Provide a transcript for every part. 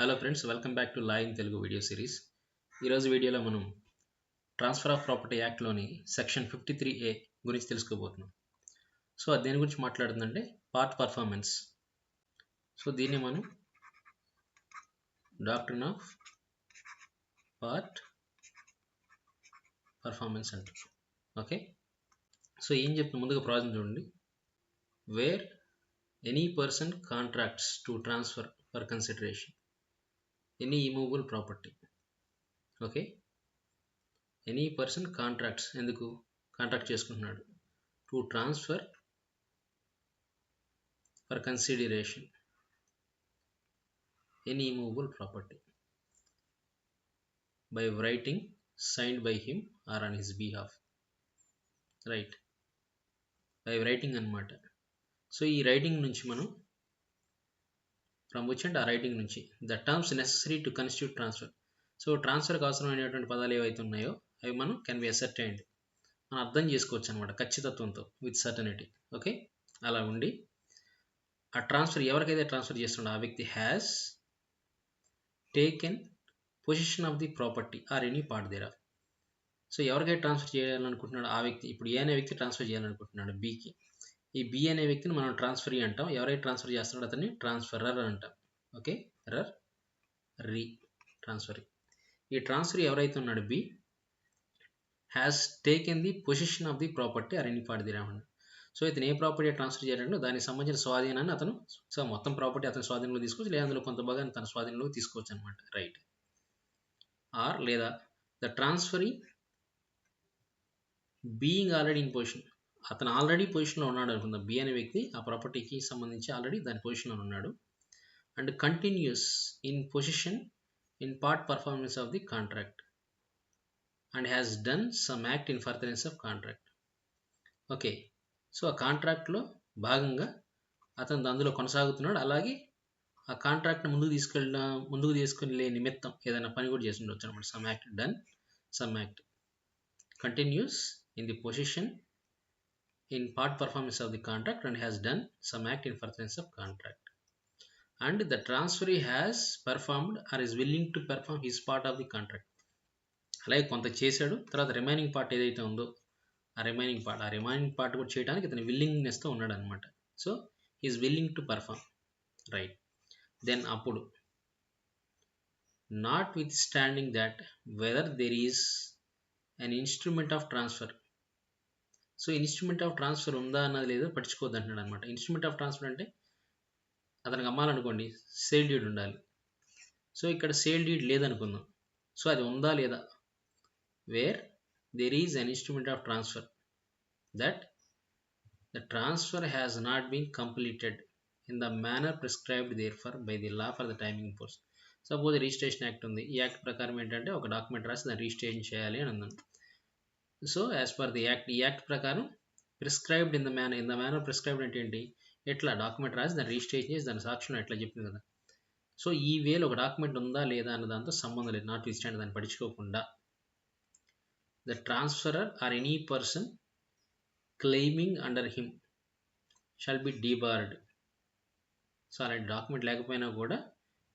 Hello friends, welcome back to law in Telugu video series. ఈరోజు వీడియోలో మనం ట్రాన్స్ఫర్ ఆఫ్ ప్రాపర్టీ యాక్ట్లోని సెక్షన్ 53A గురించి తెలుసుకోబోతున్నాం. సో అది దేని గురించి మాట్లాడుతుందంటే పార్ట్ పర్ఫార్మెన్స్. సో దీన్ని మనం డాక్ట్రిన్ ఆఫ్ పార్ట్ పర్ఫార్మెన్స్ అంటాం. ఓకే, సో ఏం చెప్తున్నా ముందుగా ప్రాబ్లం చూడండి. Where any person contracts to transfer for consideration any immovable property. Okay, any person contracts ఎందుకు కాంట్రాక్ట్ చేసుకుంటున్నాడు to transfer for consideration any immovable property by writing signed by him or on his behalf. Right, by writing అనమాట. So ఈ రైటింగ్ నుంచి మనం from which అంటే ఆ రైటింగ్ నుంచి the terms necessary to constitute transfer. So ట్రాన్స్ఫర్కి అవసరమైనటువంటి పదాలు ఏవైతే ఉన్నాయో అవి మనం కెన్ బి అసర్టైన్డ్, మనం అర్థం చేసుకోవచ్చు అనమాట ఖచ్చితత్వంతో, విత్ సర్టనిటీ. ఓకే, అలా ఉండి ఆ ట్రాన్స్ఫర్ ఎవరికైతే ట్రాన్స్ఫర్ చేస్తుండో ఆ వ్యక్తి has taken possession of the property or any part thereof. So ఎవరికైతే ట్రాన్స్ఫర్ చేయాలనుకుంటున్నాడు ఆ వ్యక్తి, ఇప్పుడు ఏ అనే వ్యక్తి ట్రాన్స్ఫర్ చేయాలనుకుంటున్నాడు బీకి, ఈ బి అనే వ్యక్తిని మనం ట్రాన్స్ఫరీ అంటాం. ఎవరైతే ట్రాన్స్ఫర్ చేస్తున్నాడో అతన్ని ట్రాన్స్ఫరర్ అంటాం. ఓకే, ఎర్రర్ రీ ట్రాన్స్ఫరీ. ఈ ట్రాన్స్ఫరీ ఎవరైతే ఉన్నాడు B has taken the possession of the property or any part thereof. So ఇతను ఏ ప్రాపర్టీ ట్రాన్స్ఫర్ చేయాలంటే దానికి సంబంధించిన స్వాధీనాన్ని అతను, సో మొత్తం ప్రాపర్టీ అతని స్వాధీనంలో తీసుకోవచ్చు, లేదా అందులో కొంత భాగాన్ని తన స్వాధీనంలో తీసుకోవచ్చు అనమాట. రైట్, ఆర్ లేదా the transferee being already in position, అతను ఆల్రెడీ పొజిషన్లో ఉన్నాడు అనుకుందాం. బి అనే వ్యక్తి ఆ ప్రాపర్టీకి సంబంధించి ఆల్రెడీ దాని పొజిషన్లో ఉన్నాడు. And continuous in position in part performance of the contract and has done some act in furtherance of contract. Okay, so ఆ కాంట్రాక్ట్లో భాగంగా అతను అందులో కొనసాగుతున్నాడు. అలాగే ఆ కాంట్రాక్ట్ని ముందుకు తీసుకెళ్ళే నిమిత్తం ఏదైనా పని కూడా చేసి ఉండొచ్చు అనమాట. Some act done, some act continuous in the position in part performance of the contract and has done some act in furtherance of contract, and the transferee has performed or is willing to perform his part of the contract. అలాగే కొంత చేశాడు, తర్వాత remaining part ఏదైతే ఉందో ఆ remaining part కూడా చేయడానికి ఇతని విల్లింగ్నెస్తో ఉన్నాడు అనమాట. So he is willing to perform. Right, then అప్పుడు notwithstanding that whether there is an instrument of transfer. So instrument of transfer ఉందా అన్నది లేదో పట్టించుకోవద్దు అంటున్నాడు అనమాట. ఇన్స్ట్రుమెంట్ ఆఫ్ ట్రాన్స్ఫర్ అంటే అతనికి అమ్మాలనుకోండి, సేల్ డీడ్ ఉండాలి. సో ఇక్కడ సేల్ డీడ్ లేదనుకుందాం. సో అది ఉందా లేదా, where there is an instrument of transfer that the transfer has not been completed in the manner prescribed therefor by the law for the timing force. Suppose registration act ఉంది. ఈ act ప్రకారం ఏంటంటే ఒక document రాసి దాన్ని registration చేయాలి అని అందాం. So as per the act, ఈ యాక్ట్ ప్రకారం prescribed in the manner prescribed అంటే ఏంటి, ఎట్లా డాక్యుమెంట్ రాసి దాన్ని రిజిస్ట్రేషన్ చేసి దాని సాక్షులు ఎట్లా చెప్పింది కదా. సో ఈ వేలో ఒక డాక్యుమెంట్ ఉందా లేదా అన్న దాంతో సంబంధం లేదు, నాట్ విత్ స్టాండ్ దాన్ని పట్టించుకోకుండా the transferor or any person claiming under him shall be debarred. So అలాంటి డాక్యుమెంట్ లేకపోయినా కూడా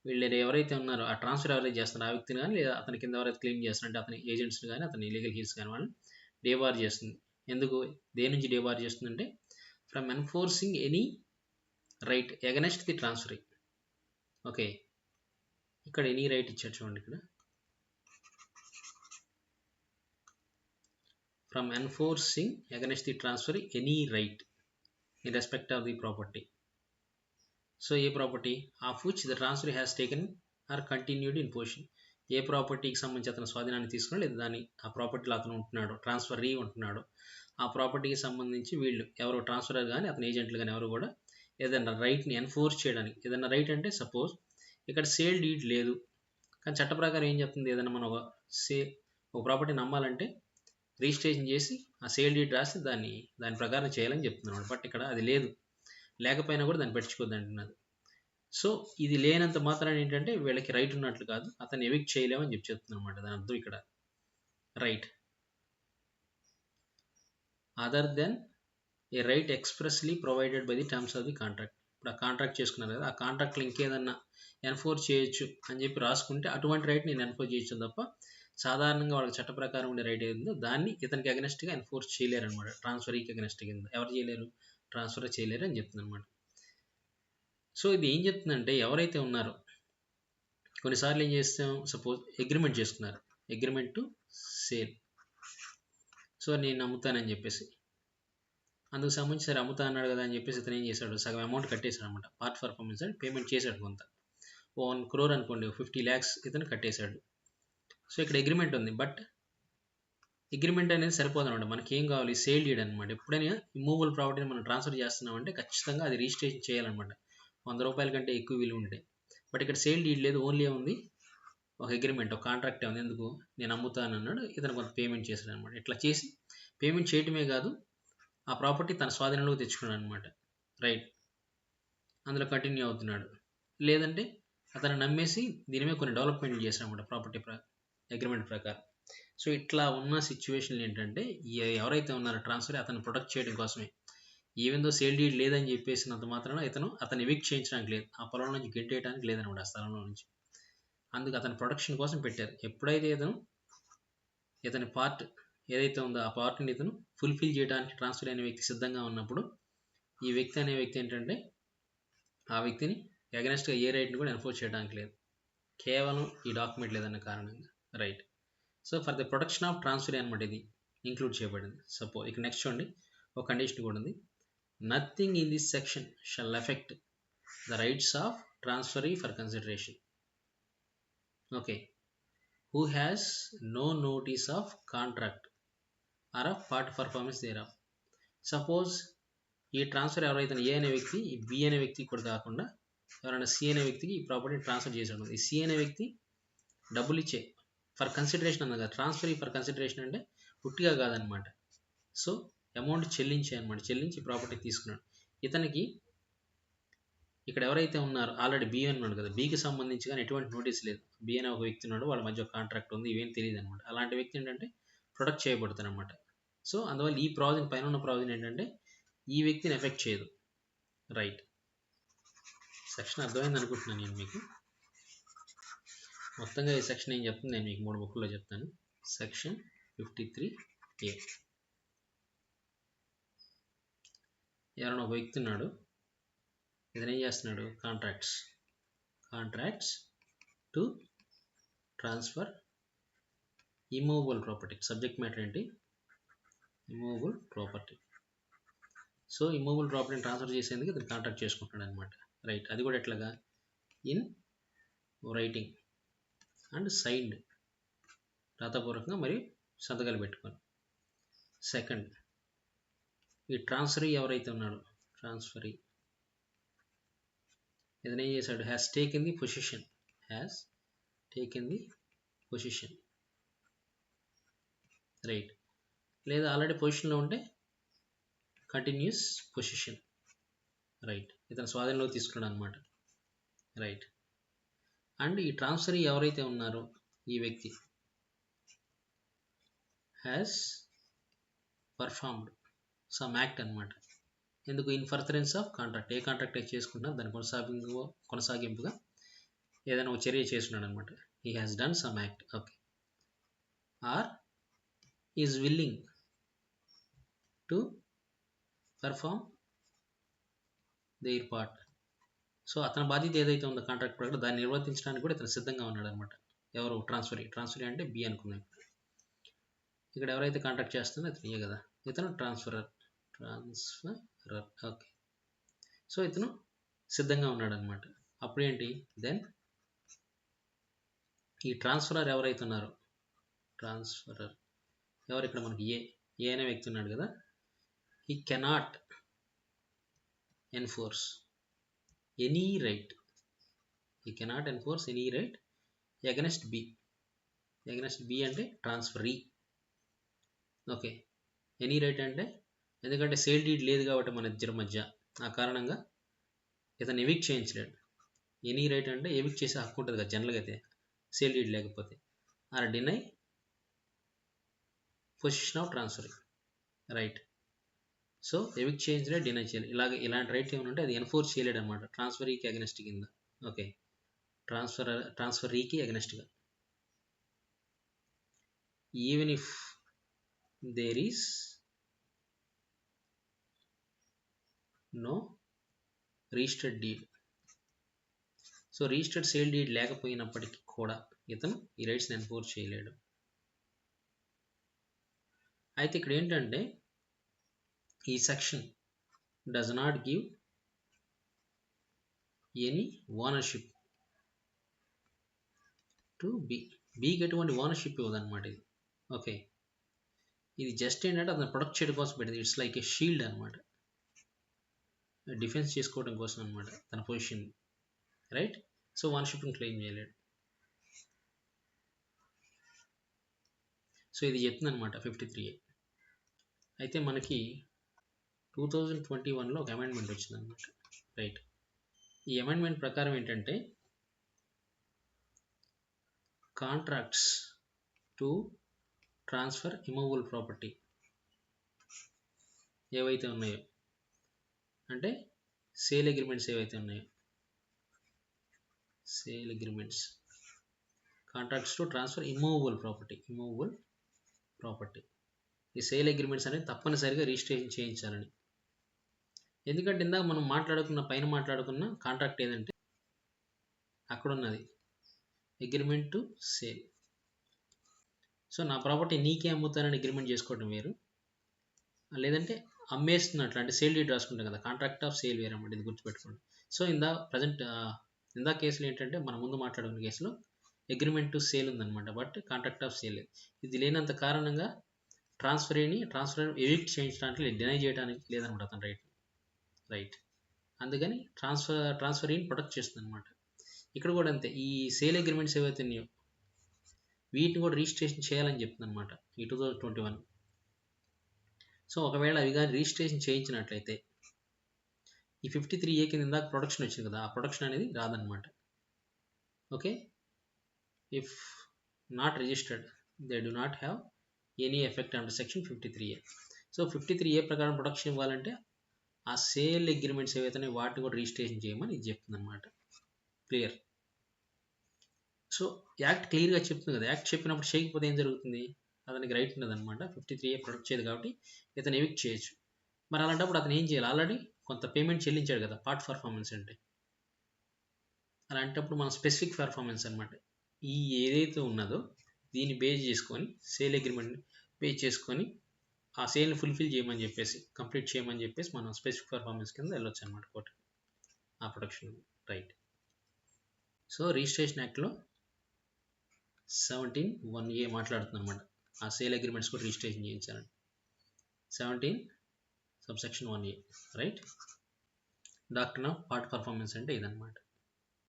వీళ్ళు ఎవరైతే ఉన్నారో ఆ ట్రాన్స్ఫర్ ఎవరైతే చేస్తున్నారో ఆ వ్యక్తిని కానీ లేదా అతని కింద ఎవరైతే క్లెయిమ్ చేస్తున్నారంటే అతని ఏజెంట్స్ని కానీ అతని లీగల్ హీల్స్ కానీ వాళ్ళని డీబార్ చేస్తుంది. ఎందుకు, దేని నుంచి డీబార్ చేస్తుందంటే from enforcing any right against the transferee. Okay, ఇక్కడ ఎనీ రైట్ ఇచ్చారు చూడండి, ఇక్కడ from enforcing against the transferee any right in respect of the property. So a property of which the transfer has taken or continued in position, ఏ ప్రాపర్టీకి సంబంధించి అతను స్వాధీనాన్ని తీసుకున్నాడు లేదా దాని ఆ ప్రాపర్టీలో అతను ఉంటున్నాడు, ట్రాన్స్ఫరీ ఉంటున్నాడు, ఆ ప్రాపర్టీకి సంబంధించి వీళ్ళు ఎవరో ట్రాన్స్ఫరర్ కానీ అతని ఏజెంట్లు కానీ ఎవరు కూడా ఏదైనా రైట్ని ఎన్ఫోర్స్ చేయడానికి, ఏదైనా రైట్ అంటే సపోజ్ ఇక్కడ సేల్ డీడ్ లేదు, కానీ చట్ట ప్రకారం ఏం చెప్తుంది, ఏదైనా మనం ఒక ప్రాపర్టీని అమ్మాలంటే రిజిస్ట్రేషన్ చేసి ఆ సేల్ డీడ్ రాసి దాని ప్రకారం చేయాలని చెప్తున్నాడు. బట్ ఇక్కడ అది లేదు, లేకపోయినా కూడా దాన్ని పట్టించుకోద్దు అంటున్నది. సో ఇది లేనంత మాత్రాన్ని ఏంటంటే వీళ్ళకి రైట్ ఉన్నట్లు కాదు, అతన్ని ఎవిక్ట్ చేయలేమని చెప్తుంది అనమాట. దాని అర్థం ఇక్కడ right other than a right expressly provided by the terms of the contract. ఇప్పుడు ఆ కాంట్రాక్ట్ చేసుకున్నారు కదా, ఆ కాంట్రాక్ట్లో ఇంకేదన్నా ఎన్ఫోర్స్ చేయొచ్చు అని చెప్పి రాసుకుంటే అటువంటి రైట్ నేను ఎన్ఫోర్స్ చేయొచ్చు తప్ప సాధారణంగా వాళ్ళకి చట్ట ప్రకారం ఉండే రైట్ ఏదో దాన్ని ఇతనికి అగెనెస్ట్గా ఎన్ఫోర్స్ చేయలేరు అనమాట. ట్రాన్స్ఫరీకి అగెనెస్ట్ కింద ఎవరు చేయలేరు, ట్రాన్స్ఫర్ చేయలేరు అని చెప్తుంది అనమాట. సో ఇది ఏం చెప్తుందంటే ఎవరైతే ఉన్నారో కొన్నిసార్లు ఏం చేస్తాం, సపోజ్ అగ్రిమెంట్ చేసుకున్నారు, అగ్రిమెంట్ టు సేల్. సో నేను అమ్ముతానని చెప్పేసి అందుకు సంబంధించి సరే అమ్ముతా అన్నాడు కదా అని చెప్పేసి ఇతను ఏం చేశాడు, సగం అమౌంట్ కట్టేశాడు అనమాట. పార్ట్ పర్ఫార్మెన్స్ అని పేమెంట్ చేశాడు కొంత, 1 crore అనుకోండి, 50 lakhs ఇతను కట్టేశాడు. సో ఇక్కడ అగ్రిమెంట్ ఉంది, బట్ అగ్రిమెంట్ అనేది సరిపోదన్నమాట. మనకి ఏం కావాలి, సేల్ డీడ్ అనమాట. ఎప్పుడైనా ఇమ్మూవబుల్ ప్రాపర్టీని మనం ట్రాన్స్ఫర్ చేస్తున్నామంటే ఖచ్చితంగా అది రిజిస్ట్రేషన్ చేయాలన్నమాట, 100 రూపాయల కంటే ఎక్కువ విలువ ఉంటే. బట్ ఇక్కడ సేల్ డీడ్ లేదు, ఓన్లీ ఉంది ఒక అగ్రిమెంట్, ఒక కాంట్రాక్ట్ ఉంది. ఎందుకు, నేను అమ్ముతాను అన్నాడు, ఇతను కొంత పేమెంట్ చేశాడు అనమాట. ఇట్లా చేసి పేమెంట్ చేయటమే కాదు, ఆ ప్రాపర్టీ తన స్వాధీనంలోకి తెచ్చుకున్నాడు అనమాట. రైట్, అందులో కంటిన్యూ అవుతున్నాడు. లేదంటే అతను నమ్మేసి దీని మీద కొన్ని డెవలప్మెంట్ చేశాడు అనమాట ప్రాపర్టీ అగ్రిమెంట్ ప్రకారం. సో ఇట్లా ఉన్న సిచ్యువేషన్లు ఏంటంటే ఎవరైతే ఉన్నారో ట్రాన్స్ఫర్ అతను ప్రొటెక్ట్ చేయడం కోసమే. ఈవెన్ దో సేల్ డీడ్ లేదని చెప్పేసినంత మాత్రాన అతను ఎవిక్ట్ చేయించడానికి లేదు, ఆ పొలం నుంచి గెంటేయడానికి లేదనమాట, ఆ స్థలంలో నుంచి. అందుకు అతని ప్రొటెక్షన్ కోసం పెట్టారు. ఎప్పుడైతే ఇతని పార్ట్ ఏదైతే ఉందో ఆ పార్ట్ని ఇతను ఫుల్ఫిల్ చేయడానికి ట్రాన్స్ఫర్ అయిన వ్యక్తి సిద్ధంగా ఉన్నప్పుడు ఈ వ్యక్తి అనే వ్యక్తి ఏంటంటే ఆ వ్యక్తిని అగెనెస్ట్గా ఏ రైట్ని కూడా ఎన్ఫోర్స్ చేయడానికి లేదు, కేవలం ఈ డాక్యుమెంట్ లేదన్న కారణంగా. Right, so for the protection of transfer అనమాట ఇది ఇంక్లూడ్ చేయబడింది. సపోజ్ ఇక నెక్స్ట్ చూడండి, ఒక కండిషన్ కూడా ఉంది, nothing in this section shall effect the rights of transferee for consideration. Okay, who has no notice of contract or of part performance thereof. Suppose ఈ transfer ఎవరైతే ఏ అనే వ్యక్తి ఈ బి అనే వ్యక్తికి కూడా కాకుండా ఎవరైనా సి అనే వ్యక్తికి ఈ ప్రాపర్టీని ట్రాన్స్ఫర్ చేశాడు. ఈ సి అనే వ్యక్తి డబ్బులు ఇచ్చే ఫర్ కన్సిడరేషన్ అన్నది కదా, ట్రాన్స్ఫర్ ఫర్ కన్సిడరేషన్ అంటే పుట్టిగా కాదనమాట. సో అమౌంట్ చెల్లించే అనమాట, చెల్లించి ప్రాపర్టీ తీసుకున్నాడు. ఇతనికి ఇక్కడ ఎవరైతే ఉన్నారో ఆల్రెడీ బి అన్నాడు కదా, బికి సంబంధించి కానీ ఎటువంటి నోటీస్ లేదు. బి అనే ఒక వ్యక్తి ఉన్నాడు, వాళ్ళ మధ్య ఒక కాంట్రాక్ట్ ఉంది, ఇవేం తెలియదు అనమాట. అలాంటి వ్యక్తి ఏంటంటే ప్రొటెక్ట్ చేయబడుతుంది అనమాట. సో అందువల్ల ఈ ప్రావిజన్, పైన ఉన్న ప్రావిజన్ ఏంటంటే ఈ వ్యక్తిని ఎఫెక్ట్ చేయదు. రైట్, సెక్షన్ అర్థమైంది అనుకుంటున్నాను నేను మీకు. మొత్తంగా ఈ సెక్షన్ ఏం చెప్తుంది నేను మీకు 3 బుక్లో చెప్తాను. సెక్షన్ 53A, ఎవరైనా ఒక వ్యక్తి ఉన్నాడు, ఇతను ఏం చేస్తున్నాడు, contracts to transfer immovable property. Subject matter ఏంటి, ఇమ్మూవబుల్ ప్రాపర్టీ. సో ఇమ్మూవబుల్ ప్రాపర్టీని ట్రాన్స్ఫర్ చేసేందుకు ఇతను కాంట్రాక్ట్ చేసుకుంటున్నాడు అనమాట. రైట్, అది కూడా ఎట్లాగా, ఇన్ రైటింగ్ అండ్ సైన్డ్, రాతపూర్వకంగా మరియు సంతకాలు పెట్టుకొని. సెకండ్, ఈ ట్రాన్స్ఫరీ ఎవరైతే ఉన్నాడో ట్రాన్స్ఫరీ ఇతను ఏం చేశాడు, has taken the position. Right, లేదా ఆల్రెడీ పొజిషన్లో ఉంటే కంటిన్యూస్ పొజిషన్. రైట్, ఇతను స్వాధీనంలో తీసుకున్నాడు అనమాట. రైట్, అండ్ ఈ ట్రాన్స్ఫరీ ఎవరైతే ఉన్నారో ఈ వ్యక్తి హ్యాస్ పర్ఫార్మ్డ్ సమ్ యాక్ట్ అనమాట. ఎందుకు, ఇన్ ఫర్దరెన్స్ ఆఫ్ కాంట్రాక్ట్, ఏ కాంట్రాక్ట్ అయితే చేసుకుంటున్నా దాని కొనసాగింపుగా ఏదైనా ఒక చర్య చేస్తున్నాడు అనమాట. He has done some act. Okay, or is willing to perform their part. So అతని బాధ్యత ఏదైతే ఉందో కాంట్రాక్ట్ ప్రకారం దాన్ని నిర్వర్తించడానికి కూడా ఇతను సిద్ధంగా ఉన్నాడు అనమాట. ఎవరు, ట్రాన్స్ఫరీ అంటే బి అనుకున్నాం. ఇక్కడ ఎవరైతే కాంట్రాక్ట్ చేస్తుందో ఇతను ఏ కదా, ఇతను ట్రాన్స్ఫరర్. ఓకే, సో ఇతను సిద్ధంగా ఉన్నాడు అనమాట. అప్పుడేంటి, దెన్ ఈ ట్రాన్స్ఫరర్ ఎవరైతే ఉన్నారో, ట్రాన్స్ఫరర్ ఎవరు, ఇక్కడ మనకి ఏ అనే వ్యక్తి ఉన్నాడు కదా, he cannot enforce any right against B. అంటే ట్రాన్స్ఫరీ. ఓకే, ఎనీ రైట్ అంటే ఎందుకంటే సేల్ డీడ్ లేదు కాబట్టి మన ఇద్దరి మధ్య, ఆ కారణంగా ఇతను ఎవిక్ట్ చేయించలేడు. ఎనీ రైట్ అంటే ఎవిక్ట్ చేసే హక్కు ఉంటుంది కదా జనరల్గా అయితే, సేల్ డీడ్ లేకపోతే. Or deny position of transfer. Right, so evict చేయించలే, డినై చేయాలి, ఇలాంటి రైట్ ఏమైనా ఉంటే అది ఎన్ఫోర్స్ చేయలేడు అనమాట ట్రాన్స్ఫరీకి అగెనెస్ట్ కింద. ఓకే, ట్రాన్స్ఫరీకి అగెనెస్ట్గా. Even if there is no registered deed. So registered sale deed లేకపోయినప్పటికీ కూడా ఇతను ఈ రైట్స్ని ఎన్ఫోర్స్ చేయలేడు. అయితే ఇక్కడ ఏంటంటే ఈ section does not give any ownership to బీకి ఎటువంటి ఓనర్షిప్ ఇవ్వదన్నమాట ఇది. ఓకే, ఇది జస్ట్ ఏంటంటే అతను ప్రొటెక్ట్ చేయడం కోసం పెట్టింది. ఇట్స్ లైక్ ఏ షీల్డ్ అనమాట, డిఫెన్స్ చేసుకోవడం కోసం అనమాట తన పొజిషన్, రైట్. సో ఓనర్షిప్ని క్లెయిమ్ చేయలేడు. సో ఇది చెప్తుంది అనమాట 53A. అయితే మనకి 2021లో ఒక అమెండ్మెంట్ వచ్చింది అనమాట, రైట్. ఈ అమెండ్మెంట్ ప్రకారం ఏంటంటే contracts to transfer immovable property ఏవైతే ఉన్నాయో, అంటే సేల్ అగ్రిమెంట్స్ ఏవైతే ఉన్నాయో, sale agreements, contracts to transfer immovable property, ఈ సేల్ అగ్రిమెంట్స్ అనేది తప్పనిసరిగా రిజిస్ట్రేషన్ చేయించాలని. ఎందుకంటే ఇందాక మనం పైన మాట్లాడుకున్న కాంట్రాక్ట్ ఏదంటే అక్కడ ఉన్నది అగ్రిమెంట్ టు సేల్. సో నా ప్రాపర్టీ నీకే అమ్ముతానని అగ్రిమెంట్ చేసుకోవడం వేరు, లేదంటే అమ్మేస్తున్నట్లు అంటే సేల్ డీడ్ రాసుకుంటాం కదా, కాంట్రాక్ట్ ఆఫ్ సేల్ వేరు అన్నమాట. ఇది గుర్తుపెట్టుకోండి. సో ఇందా కేసులో ఏంటంటే మనం ముందు మాట్లాడుకున్న కేసులో అగ్రిమెంట్ టు సేల్ ఉందన్నమాట, బట్ కాంట్రాక్ట్ ఆఫ్ సేల్ ఇది లేనంత కారణంగా ట్రాన్స్ఫర్ ఎవిక్ట్ చేయించడానికి డినై చేయడానికి లేదనమాట అతను రైట్. అందుకని ట్రాన్స్ఫరీని ప్రొటెక్ట్ చేస్తుంది అనమాట. ఇక్కడ కూడా అంతే, ఈ సేల్ అగ్రిమెంట్స్ ఏవైతే ఉన్నాయో వీటిని కూడా రిజిస్ట్రేషన్ చేయాలని చెప్తుంది అనమాట ఈ 2021. సో ఒకవేళ అవి కానీ రిజిస్ట్రేషన్ చేయించినట్లయితే ఈ 53A కింద ఇందాక ప్రొడక్షన్ వచ్చింది కదా, ఆ ప్రొడక్షన్ అనేది రాదనమాట. Okay, if not registered they do not have any effect under section 53A. So 53A ప్రకారం ప్రొడక్షన్ ఇవ్వాలంటే ఆ సేల్ అగ్రిమెంట్స్ ఏవైతే వాటిని కూడా రిజిస్ట్రేషన్ చేయమని ఇది చెప్తుంది అనమాట. క్లియర్. సో యాక్ట్ క్లియర్గా చెప్తుంది కదా, యాక్ట్ చెప్పినప్పుడు చేయకపోతే ఏం జరుగుతుంది, అతనికి రైట్ ఉండదు అనమాట. 53A ప్రొటెక్ట్ చేయదు కాబట్టి ఇతను ఎవిక్ట్ చేయొచ్చు. మరి అలాంటప్పుడు అతను ఏం చేయాలి, ఆల్రెడీ కొంత పేమెంట్ చెల్లించాడు కదా పార్ట్ పర్ఫార్మెన్స్ అంటే. అలాంటప్పుడు మనం స్పెసిఫిక్ పర్ఫార్మెన్స్ అనమాట, ఈ ఏదైతే ఉన్నదో దీన్ని బేస్ చేసుకొని సేల్ అగ్రిమెంట్ బేస్ చేసుకొని ఆ సేల్ని ఫుల్ఫిల్ చేయమని చెప్పేసి, కంప్లీట్ చేయమని చెప్పేసి మనం స్పెసిఫిక్ పర్ఫార్మెన్స్ కింద వెళ్ళొచ్చు అనమాట కోర్టు ఆ ప్రొటెక్షన్, రైట్. సో రిజిస్ట్రేషన్ యాక్ట్లో 17(1)A మాట్లాడుతుంది అనమాట, ఆ సేల్ అగ్రిమెంట్స్ కూడా రిజిస్ట్రేషన్ చేయించాలని. 17 subsection 1A, right. Doctrine of part performance అంటే ఇదనమాట.